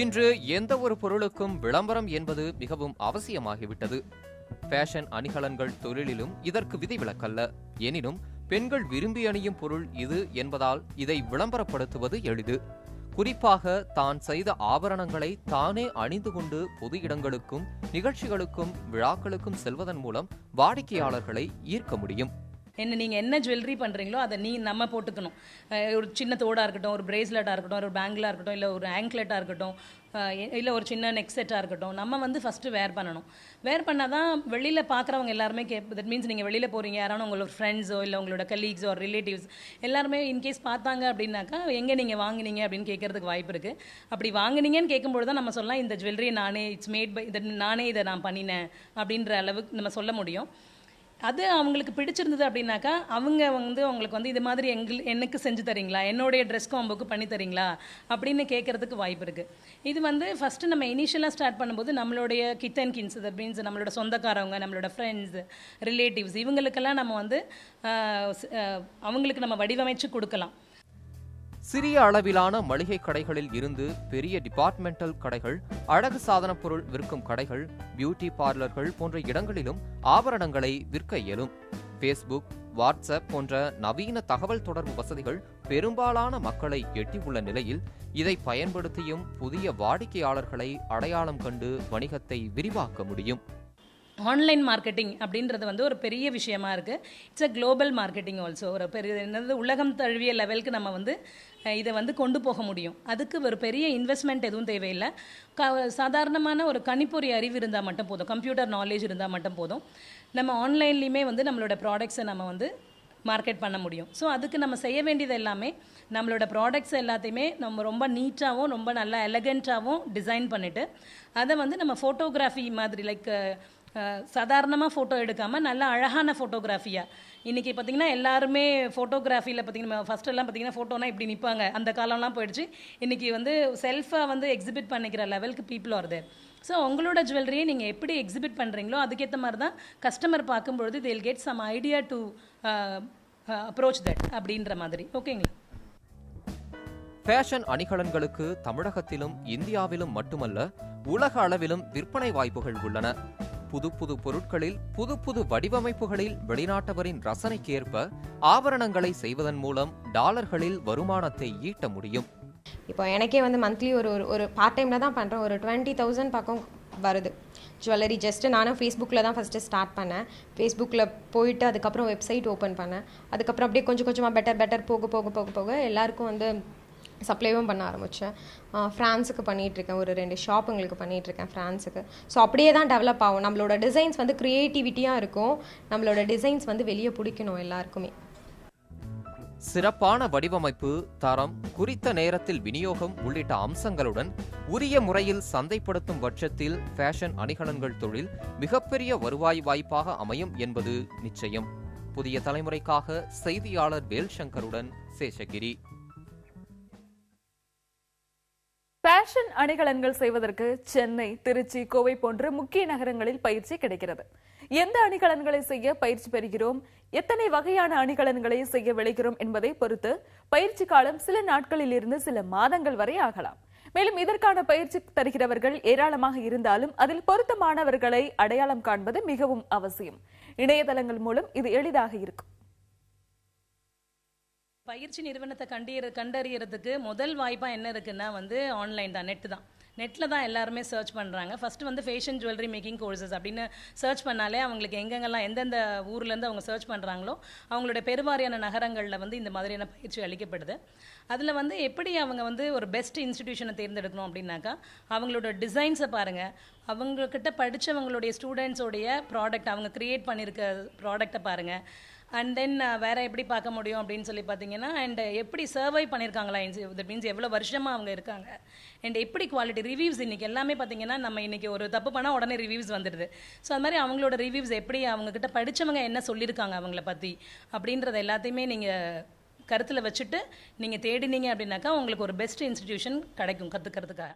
இன்று எந்த ஒரு பொருளுக்கும் விளம்பரம் என்பது மிகவும் அவசியமாகிவிட்டது. ஃபேஷன் அணிகலன்கள் தொழிலிலும் இதற்கு விதிவிலக்கல்ல. எனினும் பெண்கள் விரும்பி அணியும் பொருள் இது என்பதால் இதை விளம்பரப்படுத்துவது எளிது. குறிப்பாக தான் செய்த ஆபரணங்களை தானே அணிந்து கொண்டு பொது இடங்களுக்கும் நிகழ்ச்சிகளுக்கும் விழாக்களுக்கும் செல்வதன் மூலம் வாடிக்கையாளர்களை ஈர்க்க முடியும். நீங்கள் என்ன ஜுவல்லரி பண்ணுறீங்களோ அதை நம்ம போட்டுக்கணும். ஒரு சின்ன தோடாக இருக்கட்டும், ஒரு பிரேஸ்லெட்டாக இருக்கட்டும், ஒரு பேங்கிளாக இருக்கட்டும், இல்லை ஒரு ஆங்க்லெட்டாக இருக்கட்டும், இல்லை ஒரு சின்ன நெக் செட்டாக இருக்கட்டும், நம்ம ஃபஸ்ட்டு வேர் பண்ணணும். வேர் பண்ணால் தான் வெளியில் பார்க்குறவங்க எல்லாருமே தட் மீன்ஸ் நீங்கள் வெளியில் போகிறீங்க, யாராவது உங்களோட ஃப்ரெண்ட்ஸோ இல்லை உங்களோட கலீக்ஸோ ரிலேட்டிவ்ஸ் எல்லாருமே இன்கேஸ் பார்த்தாங்க அப்படின்னாக்கா எங்கே நீங்கள் வாங்கினீங்க அப்படின்னு கேட்கறதுக்கு வாய்ப்பு இருக்குது. அப்படி வாங்கினீங்கன்னு கேட்கும்போது தான் நம்ம சொல்லலாம் இந்த ஜுவல்லரி நானே இட்ஸ் மேட் பை நானே இதை நான் பண்ணினேன் அப்படின்ற அளவுக்கு நம்ம சொல்ல முடியும். அது அவங்களுக்கு பிடிச்சிருந்தது அப்படின்னாக்கா அவங்க உங்களுக்கு இது மாதிரி எனக்கு செஞ்சு தரீங்களா, என்னுடைய ட்ரெஸ் காம்போக்கு பண்ணி தரீங்களா அப்படின்னு கேட்கறதுக்கு வாய்ப்பு இருக்குது. இது ஃபஸ்ட்டு நம்ம இனிஷியலாக ஸ்டார்ட் பண்ணும்போது நம்மளுடைய kith and kins, that means நம்மளோட சொந்தக்காரவங்க, நம்மளோட ஃப்ரெண்ட்ஸ், ரிலேட்டிவ்ஸ், இவங்களுக்கெல்லாம் நம்ம அவங்களுக்கு நம்ம வடிவமைச்சு கொடுக்கலாம். சிறிய அளவிலான மளிகை கடைகளில் இருந்து பெரிய டிபார்ட்மெண்டல் கடைகள், அழகு சாதன பொருள் விற்கும் கடைகள், பியூட்டி பார்லர்கள் போன்ற இடங்களிலும் ஆபரணங்களை விற்க இயலும். ஃபேஸ்புக், வாட்ஸ்அப் போன்ற நவீன தகவல் தொடர்பு வசதிகள் பெரும்பாலான மக்களை எட்டியுள்ள நிலையில் இதை பயன்படுத்தியும் புதிய வாடிக்கையாளர்களை அடையாளம் கண்டு வணிகத்தை விரிவாக்க முடியும். ஆன்லைன் மார்க்கெட்டிங் அப்படின்றது ஒரு பெரிய விஷயமா இருக்குது. It's a global marketing also. ஒரு பெரிய உலகம் தழுவிய லெவலுக்கு நம்ம இதை கொண்டு போக முடியும். அதுக்கு ஒரு பெரிய இன்வெஸ்ட்மெண்ட் எதுவும் தேவையில்லை. சாதாரணமான ஒரு கணிப்பொறி அறிவு இருந்தால் மட்டும் போதும், கம்ப்யூட்டர் நாலேஜ் இருந்தால் மட்டும் போதும். நம்ம ஆன்லைன்லேயுமே நம்மளோட ப்ராடக்ட்ஸை நம்ம மார்க்கெட் பண்ண முடியும். ஸோ அதுக்கு நம்ம செய்ய வேண்டியது எல்லாமே நம்மளோட ப்ராடக்ட்ஸ் எல்லாத்தையுமே நம்ம ரொம்ப நீட்டாகவும் ரொம்ப நல்லா எலகண்ட்டாகவும் டிசைன் பண்ணிவிட்டு அதை நம்ம ஃபோட்டோகிராஃபி மாதிரி லைக் சாதாரணமாக ஃபோட்டோ எடுக்காமல் நல்ல அழகான ஃபோட்டோகிராஃபியாக. இன்றைக்கி பார்த்திங்கன்னா எல்லாருமே ஃபோட்டோகிராஃபியில் பார்த்திங்கன்னா ஃபஸ்ட்டெல்லாம் பார்த்திங்கன்னா ஃபோட்டோனா இப்படி நிற்பாங்க, அந்த காலம்லாம் போயிடுச்சு. இன்றைக்கி செல்ஃபாக எக்ஸிபிட் பண்ணிக்கிற லெவலுக்கு பீப்புள் வருது. ஸோ உங்களோட ஜுவல்லரியை நீங்கள் எப்படி எக்ஸிபிட் பண்ணுறீங்களோ அதுக்கேற்ற மாதிரி தான் கஸ்டமர் பார்க்கும்பொழுது they'll get some idea to approach that அப்படின்ற மாதிரி. ஓகேங்களா? ஃபேஷன் அணிகலன்களுக்கு தமிழகத்திலும் இந்தியாவிலும் மட்டுமல்ல உலக அளவிலும் விற்பனை வாய்ப்புகள் உள்ளன. புது புது பொருட்களில் புது புது வடிவமைப்புகளில் வெளிநாட்டவரின் ரசனைக்கேற்ப ஆபரணங்களை செய்வதன் மூலம் டாலர்களில் வருமானத்தை ஈட்ட முடியும். இப்போ எனக்கே மந்த்லி ஒரு பார்ட் டைமில் தான் பண்ணுறேன். ஒரு 20,000 பக்கம் வருது ஜுவல்லரி. ஜஸ்ட்டு நானும் ஃபேஸ்புக்கில் தான் ஃபஸ்ட்டு ஸ்டார்ட் பண்ணேன். ஃபேஸ்புக்கில் போயிட்டு அதுக்கப்புறம் வெப்சைட் ஓப்பன் பண்ணேன். அதுக்கப்புறம் அப்படியே கொஞ்சம் கொஞ்சமாக பெட்டர் போக போக போக போக எல்லாருக்கும் சப்ளைவும் பண்ண ஆரம்பித்தேன். ஃப்ரான்ஸுக்கு பண்ணிகிட்ருக்கேன், ஒரு 2 ஷாப்புங்களுக்கு பண்ணிகிட்ருக்கேன் ஃப்ரான்ஸுக்கு. ஸோ அப்படியே தான் டெவலப் ஆகும். நம்மளோட டிசைன்ஸ் க்ரியேட்டிவிட்டியாக இருக்கும். நம்மளோட டிசைன்ஸ் வெளியே பிடிக்கணும் எல்லாருக்குமே. சிறப்பான வடிவமைப்பு, தரம், குறித்த நேரத்தில் விநியோகம் உள்ளிட்ட அம்சங்களுடன் உரிய முறையில் சந்தைப்படுத்தும் பட்சத்தில் ஃபேஷன் அணிகலன்கள் தொழில் மிகப்பெரிய வருவாய் வாய்ப்பாக அமையும் என்பது நிச்சயம். புதிய தலைமுறைக்காக செய்தியாளர் வேல்சங்கருடன் சேஷகிரி. ஃபேஷன் அணிகலன்கள் செய்வதற்கு சென்னை, திருச்சி, கோவை போன்ற முக்கிய நகரங்களில் பயிற்சி கிடைக்கிறது. எந்த அணிகலன்களை செய்ய பயிற்சி பெறுகிறோம், எத்தனை வகையான அணிகலன்களை செய்ய விளைகிறோம் என்பதை பொறுத்து பயிற்சி காலம் சில நாட்களில் இருந்து சில மாதங்கள் வரை ஆகலாம். மேலும் இதற்கான பயிற்சி தருகிறவர்கள் ஏராளமாக இருந்தாலும் அதில் பொருத்தமானவர்களை அடையாளம் காண்பது மிகவும் அவசியம். இணையதளங்கள் மூலம் இது எளிதாக இருக்கும். பயிற்சி நிறுவனத்தை கண்டறியறதுக்கு முதல் வாய்ப்பாக என்ன இருக்குன்னா ஆன்லைன் தான், நெட்டு தான். நெட்டில் தான் எல்லாருமே சர்ச் பண்ணுறாங்க. First fashion jewellery making courses அப்படின்னு சர்ச் பண்ணாலே அவங்களுக்கு எங்கெங்கெல்லாம் எந்தெந்த ஊர்லேருந்து அவங்க சர்ச் பண்ணுறாங்களோ அவங்களோட பெருவாரியான நகரங்களில் இந்த மாதிரியான பயிற்சி அளிக்கப்படுது. அதில் எப்படி அவங்க ஒரு பெஸ்ட் இன்ஸ்டிடியூஷனை தேர்ந்தெடுக்கணும் அப்படின்னாக்கா அவங்களோட டிசைன்ஸை பாருங்கள், அவங்கக்கிட்ட படித்தவங்களுடைய ஸ்டூடெண்ட்ஸோடைய ப்ராடக்ட், அவங்க க்ரியேட் பண்ணியிருக்க ப்ராடக்டை பாருங்கள். அண்ட் தென் வேறு எப்படி பார்க்க முடியும் அப்படின்னு சொல்லி பார்த்தீங்கன்னா, அண்ட் எப்படி சர்வை பண்ணியிருக்காங்களா, தட் மீன்ஸ் எவ்வளோ வருஷமாக அவங்க இருக்காங்க, அண்ட் எப்படி குவாலிட்டி ரிவ்யூஸ். இன்றைக்கி எல்லாமே பார்த்தீங்கன்னா நம்ம இன்றைக்கி ஒரு தப்பு பண்ணால் உடனே ரிவ்யூஸ் வந்துடுது. ஸோ அது மாதிரி அவங்களோட ரிவ்யூஸ் எப்படி, அவங்கக்கிட்ட படித்தவங்க என்ன சொல்லியிருக்காங்க அவங்கள பற்றி அப்படின்றத எல்லாத்தையுமே நீங்கள் கருத்தில் வச்சுட்டு நீங்கள் தேடினீங்க அப்படின்னாக்கா உங்களுக்கு ஒரு பெஸ்ட் இன்ஸ்டிடியூஷன் கிடைக்கும் கற்றுக்கிறதுக்காக.